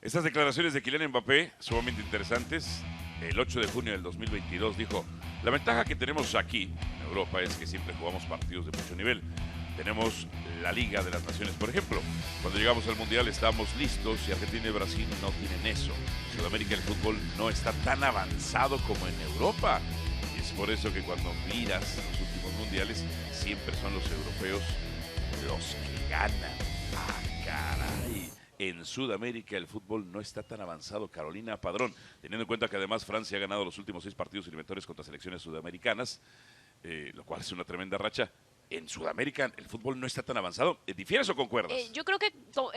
Estas declaraciones de Kylian Mbappé, sumamente interesantes. El 8 de junio del 2022 dijo, la ventaja que tenemos aquí, en Europa, es que siempre jugamos partidos de mucho nivel. Tenemos la Liga de las Naciones, por ejemplo. Cuando llegamos al Mundial estábamos listos y Argentina y Brasil no tienen eso. En Sudamérica el fútbol no está tan avanzado como en Europa. Y es por eso que cuando miras los últimos mundiales, siempre son los europeos los que ganan. ¡Ah, caray! En Sudamérica el fútbol no está tan avanzado, Carolina Padrón, teniendo en cuenta que además Francia ha ganado los últimos 6 partidos eliminatorios contra selecciones sudamericanas, lo cual es una tremenda racha. En Sudamérica el fútbol no está tan avanzado. ¿Difieres o concuerdas? Yo creo que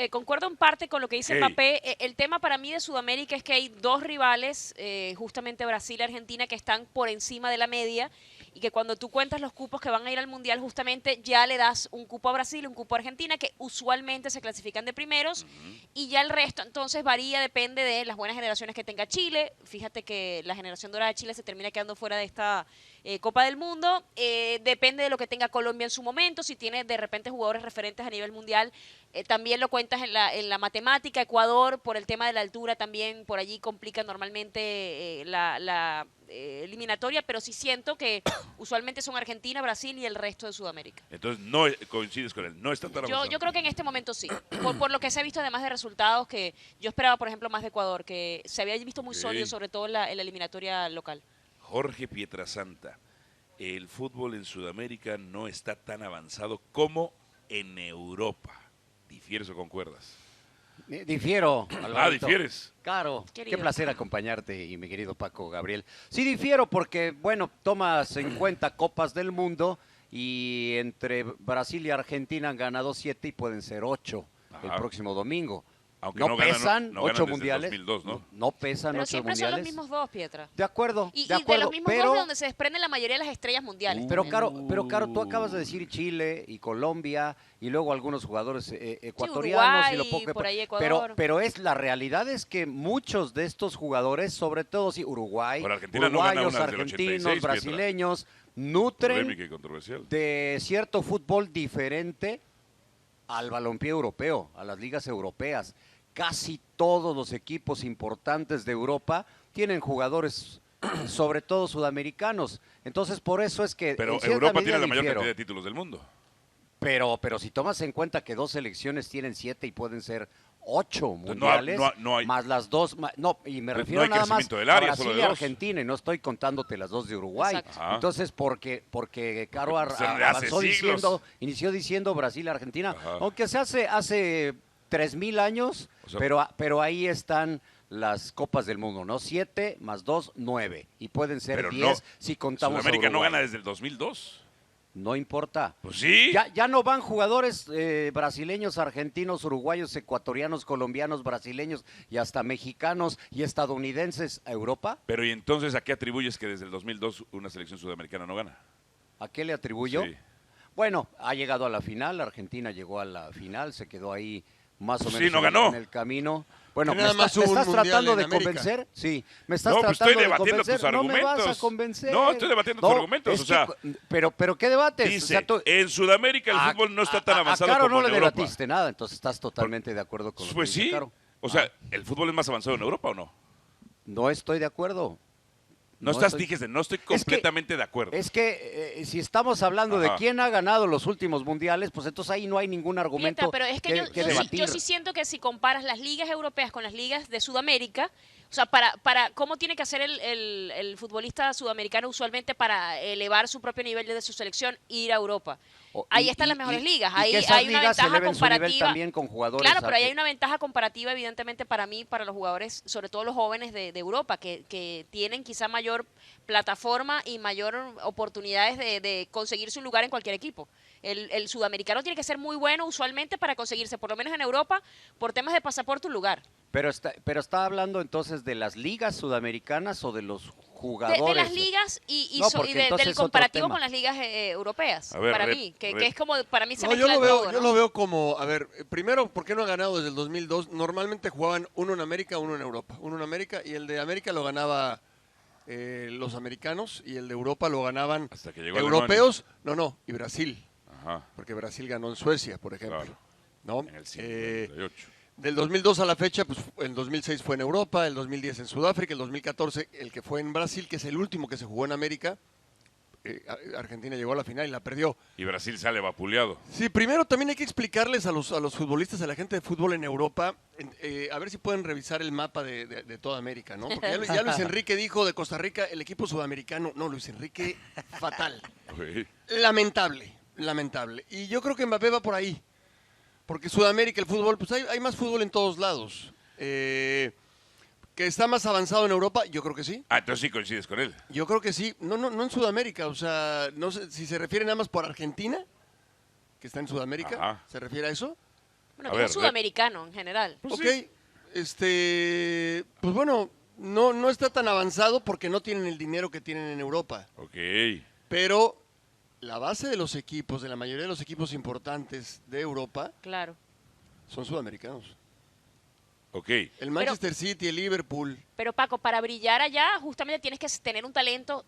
concuerdo en parte con lo que dice Mbappé. El tema para mí de Sudamérica es que hay dos rivales, justamente Brasil y Argentina, que están por encima de la media y que cuando tú cuentas los cupos que van a ir al Mundial, justamente ya le das un cupo a Brasil, un cupo a Argentina, que usualmente se clasifican de primeros, y ya el resto entonces varía, depende de las buenas generaciones que tenga Chile. Fíjate que la generación dorada de Chile se termina quedando fuera de esta Copa del Mundo. Depende de lo que tenga Colombia en su momento, si tiene de repente jugadores referentes a nivel mundial. También lo cuentas en la matemática. Ecuador, por el tema de la altura, también por allí complica normalmente la eliminatoria, pero sí siento que usualmente son Argentina, Brasil y el resto de Sudamérica. Entonces no coincides con él, no está tan avanzado. Yo creo que en este momento sí, por lo que se ha visto además de resultados, que yo esperaba, por ejemplo, más de Ecuador, que se había visto muy sólido, sobre todo en la eliminatoria local. Jorge Pietrasanta, el fútbol en Sudamérica no está tan avanzado como en Europa. ¿Difieres o concuerdas? Difiero, Alvarito. ¿Difieres? Claro, Querido. qué placer acompañarte y mi querido Paco Gabriel. Sí difiero porque, bueno, tomas en cuenta Copas del Mundo y entre Brasil y Argentina han ganado 7 y pueden ser 8 el próximo domingo. Aunque no no ganan, pesan no 8 ganan desde mundiales. 2002, ¿no? No pesan Pero 8 siempre son mundiales. los mismos dos, Pietra. De acuerdo, Y de de acuerdo. los mismos dos de donde se desprenden la mayoría de las estrellas mundiales. Pero también. Caro, tú acabas de decir Chile y Colombia y luego algunos jugadores ecuatorianos Uruguay, y lo poco que por ahí Ecuador. pero la realidad es que muchos de estos jugadores, sobre todo sí, Uruguay, Pero Argentina no gana uruguayos, una desde el argentinos, 86, brasileños, Polémica y nutren controversial. de cierto fútbol diferente al balompié europeo, a las ligas europeas. Casi todos los equipos importantes de Europa tienen jugadores, sobre todo sudamericanos. Entonces, por eso es que Pero en cierta Europa medida tiene la mayor difiero. cantidad de títulos del mundo. Pero si tomas en cuenta que 2 selecciones tienen 7 y pueden ser 8 Entonces, mundiales, no hay- más las 2, no, y me Entonces, refiero no hay nada más crecimiento del a área, Brasil solo de y 2. Argentina, y no estoy contándote las 2 de Uruguay. Exacto. Ajá. Entonces, porque Caro Son de hace avanzó siglos. inició diciendo Brasil-Argentina, Ajá. aunque se hace 3000 años, O sea, pero ahí están las Copas del Mundo, ¿no? 7 más 2, 9. Y pueden ser Pero 10 si contamos a Sudamérica no Uruguay. gana desde el 2002. No importa. Pues sí. Ya no van jugadores brasileños, argentinos, uruguayos, ecuatorianos, colombianos, brasileños y hasta mexicanos y estadounidenses a Europa. Pero ¿y entonces a qué atribuyes que desde el 2002 una selección sudamericana no gana? ¿A qué le atribuyo? Sí. Bueno, ha llegado a la final, Argentina llegó a la final, se quedó ahí más o Sí, menos no en ganó. el camino. Bueno, Que nada más hubo un estás mundial tratando en de América. convencer? Sí, me estás No, pues tratando estoy de debatiendo convencer. tus No me vas a argumentos. convencer. No, estoy debatiendo tus argumentos, es o sea. pero ¿qué debates? Dice, O sea, tú- en Sudamérica el fútbol no está tan avanzado a Caro como no en le Europa. debatiste nada, entonces estás totalmente de acuerdo con lo Pues que dice sí. Caro. O sea, ¿el fútbol es más avanzado en Europa o no? No estoy de acuerdo. No estoy completamente de acuerdo. Es que si estamos hablando de Ajá. quién ha ganado los últimos mundiales, pues entonces ahí no hay ningún argumento Pietra, pero es que yo sí, debatir. yo sí siento que si comparas las ligas europeas con las ligas de Sudamérica, o sea, para cómo tiene que hacer el futbolista sudamericano usualmente para elevar su propio nivel de su selección, ir a Europa. Ahí están las mejores ligas, y ahí que esas hay una ligas ventaja eleven su nivel comparativa. también con jugadores. Claro, pero ahí hay una ventaja comparativa, evidentemente, para mí, para los jugadores, sobre todo los jóvenes de Europa, que tienen quizá mayor plataforma y mayor oportunidades de conseguirse un lugar en cualquier equipo. El sudamericano tiene que ser muy bueno usualmente para conseguirse, por lo menos en Europa, por temas de pasaporte, un lugar. Pero está hablando entonces de las ligas sudamericanas o de los jugadores. De las ligas No, porque entonces del es otro comparativo tema. con las ligas europeas, A ver, para Red, mí, que Red. es como, para mí se No, mezcla yo todo, ¿no? lo veo como, a ver, primero, ¿por qué no ha ganado desde el 2002? Normalmente jugaban uno en América, uno en Europa. Uno en América y el de América lo ganaba los americanos y el de Europa lo ganaban Hasta que llegó europeos. No, y Brasil. Ajá, Porque Brasil ganó en Suecia, por ejemplo. claro. ¿No? En el 58. Del 2002 a la fecha, pues el 2006 fue en Europa, el 2010 en Sudáfrica, el 2014 el que fue en Brasil, que es el último que se jugó en América. Argentina llegó a la final y la perdió. Y Brasil sale vapuleado. Sí, primero también hay que explicarles a los futbolistas, a la gente de fútbol en Europa, a ver si pueden revisar el mapa de toda América, ¿no? Porque ya Luis Enrique dijo de Costa Rica, el equipo sudamericano, no, Luis Enrique, fatal. Ok. Lamentable. Y yo creo que Mbappé va por ahí. Porque Sudamérica, el fútbol, pues hay más fútbol en todos lados. ¿Que está más avanzado en Europa? Yo creo que sí. Ah, entonces sí coincides con él. Yo creo que sí. No en Sudamérica. O sea, no sé si se refiere nada más por Argentina, que está en Sudamérica. Ajá. ¿Se refiere a eso? Bueno, A digo ver, sudamericano en general. Pues Ok. sí. Pues bueno, no está tan avanzado porque no tienen el dinero que tienen en Europa. Ok. Pero la base de los equipos, de la mayoría de los equipos importantes de Europa, Claro. son sudamericanos. Ok. El Manchester City, el Liverpool. Pero Paco, para brillar allá, justamente tienes que tener un talento,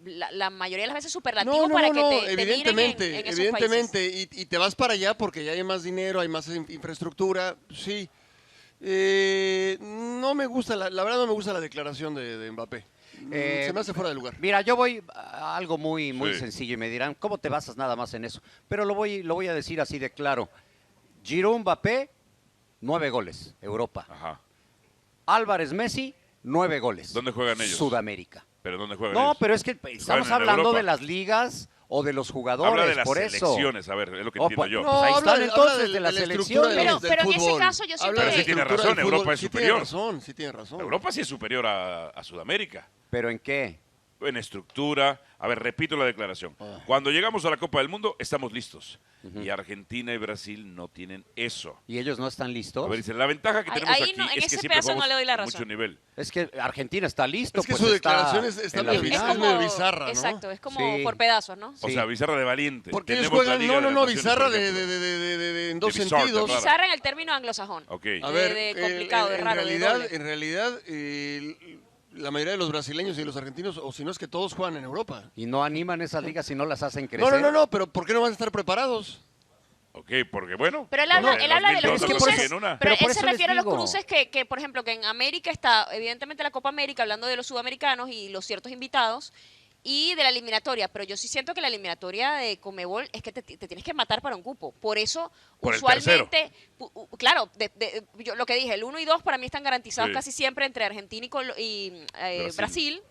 la mayoría de las veces superlativo, para que te miren evidentemente, en esos evidentemente. países. Y te vas para allá porque ya hay más dinero, hay más infraestructura, sí. No me gusta, la verdad no me gusta la declaración de Mbappé. Se me hace fuera de lugar. Mira, yo voy a algo muy Sí. sencillo y me dirán, ¿cómo te basas nada más en eso? Pero lo voy a decir así de claro. Giroud, Mbappé, 9 goles, Europa. Ajá. Álvarez, Messi, 9 goles. ¿Dónde juegan ellos? Sudamérica. ¿Pero dónde juegan No, ellos? pero es que estamos en hablando Europa. de las ligas o de los jugadores, Habla de las por eso. selecciones, a ver, es lo que Oh, entiendo pues, yo. no, Pues ahí están habla entonces de la las estructura selecciones. del Pero en ese fútbol. caso yo siento Habla de que- la Sí tiene estructura razón, del fútbol. Europa es Sí superior. sí tiene razón. Europa sí es superior a Sudamérica. ¿Pero en qué? En estructura. A ver, repito la declaración. Ah. Cuando llegamos a la Copa del Mundo, estamos listos. Y Argentina y Brasil no tienen eso. ¿Y ellos no están listos? A ver, dice, la ventaja que Ahí- tenemos ahí aquí no, en es que ese siempre pedazo no jugamos le doy la a razón. mucho nivel. Es que Argentina está listo. Es que pues su está declaración está en la medio final. bizarra, medio bizarra, ¿no? Exacto, es como Sí. por pedazos, ¿no? O Sí. sea, bizarra de valiente. Porque ellos Tenemos la juegan, Liga de las Naciones, bizarra por ejemplo. en dos De bizarre, sentidos. claro. Bizarra en el término anglosajón. Ok. A ver, de complicado, de en raro, de realidad, doble. en realidad la mayoría de los brasileños y los argentinos, o si no es que todos juegan en Europa. Y no animan esas ligas y no las hacen crecer. No, pero ¿por qué no van a estar preparados? Ok, porque bueno. Pero él porque habla, en él habla de los 2002 es que no por cruces, eso- consiguen una. pero Pero por él se eso les refiere a los digo. cruces que, por ejemplo, que en América está, evidentemente, la Copa América, hablando de los sudamericanos y los ciertos invitados, y de la eliminatoria. Pero yo sí siento que la eliminatoria de Conmebol es que te tienes que matar para un cupo. Por eso, Por el usualmente, claro, yo lo que dije, el 1 y 2 para mí están garantizados Sí. casi siempre entre Argentina y Brasil. Brasil,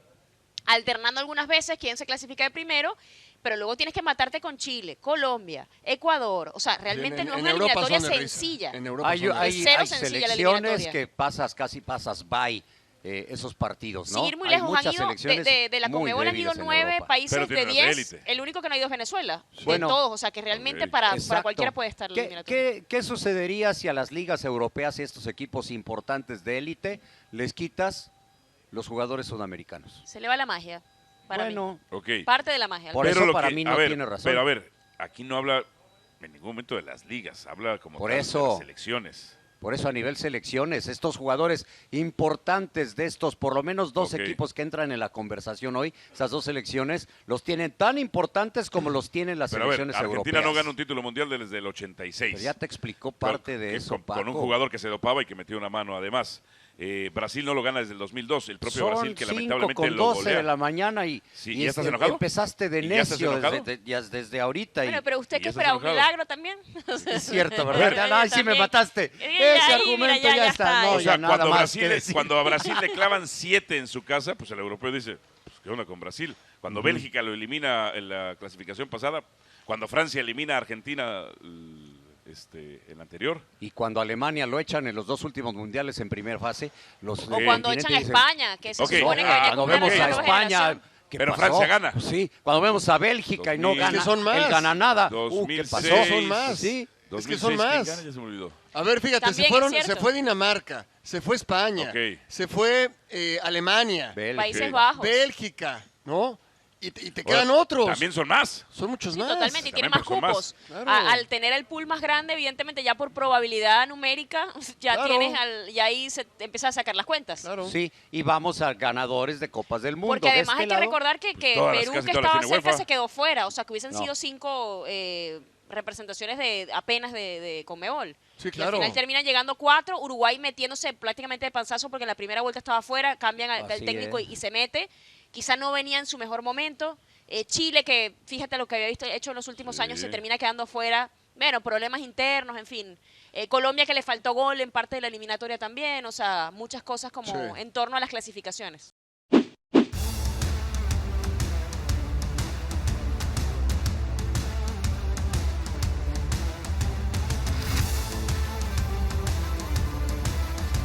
alternando algunas veces quién se clasifica de primero, pero luego tienes que matarte con Chile, Colombia, Ecuador. O sea, realmente no es una Europa eliminatoria son de risa. sencilla. En Europa Hay, son de hay- risa. cero hay sencilla la selecciones eliminatoria. que casi pasas by esos partidos, ¿no? Sin ir muy Hay lejos, han muchas ido, selecciones de la muy Conmebol han ido débiles en 9 Europa. países Pero de tienen las de 10. élite. El único que no ha ido es Venezuela. Bueno. de todos, o sea que realmente Ok. para Exacto. cualquiera puede estar la ¿Qué, eliminatoria. qué sucedería si a las ligas europeas y estos equipos importantes de élite les quitas los jugadores sudamericanos? Se le va la magia. Para Bueno, Ok. mí. Parte de la magia. Por Pero eso lo para que- mí a no ver, tiene razón. Pero a ver, aquí no habla en ningún momento de las ligas, habla como Por tal eso. de las selecciones. por eso a nivel selecciones, estos jugadores importantes de estos, por lo menos dos Ok. equipos que entran en la conversación hoy, esas dos selecciones, los tienen tan importantes como los tienen las Pero a ver, selecciones Argentina europeas. no gana un título mundial desde el 86. Pero ya te explicó parte de Que eso, con un Paco. jugador que se dopaba y que metió una mano además. Brasil no lo gana desde el 2002, el propio Son Brasil que 5 lamentablemente con lo 12 golea. de la mañana y, Sí, y ¿ya estás enojado? empezaste de ¿Y ya estás necio enojado? desde ahorita. Bueno, pero usted ¿Y que ya estás espera un enojado? milagro también. Es cierto, ver, ¿verdad? Ay, sí me también. mataste. Ya, Ese ahí, argumento mira, ya, ya está. está. No, O sea, ya nada cuando, más Brasil, que decir. cuando a Brasil le clavan 7 en su casa, pues el europeo dice, pues, ¿qué onda con Brasil? Cuando Bélgica lo elimina en la clasificación pasada, cuando Francia elimina a Argentina el anterior. Y cuando Alemania lo echan en los dos últimos mundiales en primera fase, los O cuando echan a España, que se Ok. supone que Ah, venía cuando con una vemos a nueva España, generación. ¿qué Pero pasó? Francia gana. Pues sí, cuando vemos a Bélgica y no 2000. gana, Es que son más. él gana nada. ¿Qué 2006. pasó? Son más. Sí. Es que son 2006, más. ¿quién gana? Ya se me olvidó. A ver, fíjate, También es cierto. se fue Dinamarca, se fue España, Ok. se fue Alemania, Bélgica. Países Ok. Bajos. Bélgica, ¿no? Y te Ahora, quedan otros. También son más. Son muchos Sí, más. totalmente, y tiene También más son más. cupos. Claro. Al tener el pool más grande, evidentemente ya por probabilidad numérica, ya Claro. tienes y ahí se te empieza a sacar las cuentas. Claro. Sí, y vamos a ganadores de Copas del Mundo. Porque De además este hay que lado, recordar que todas las- Perú, casi que todas las estaba tiene cerca, UEFA. se quedó fuera. O sea, que hubiesen No. sido 5 representaciones de apenas de Conmebol. Sí, Y claro. al final terminan llegando 4, Uruguay metiéndose prácticamente de panzazo porque en la primera vuelta estaba afuera, cambian al Así técnico es. y se mete. Quizá no venía en su mejor momento. Chile, que fíjate lo que había hecho en los últimos años, se termina quedando afuera. Bueno, problemas internos, en fin. Colombia, que le faltó gol en parte de la eliminatoria también. O sea, muchas cosas como Sí. en torno a las clasificaciones.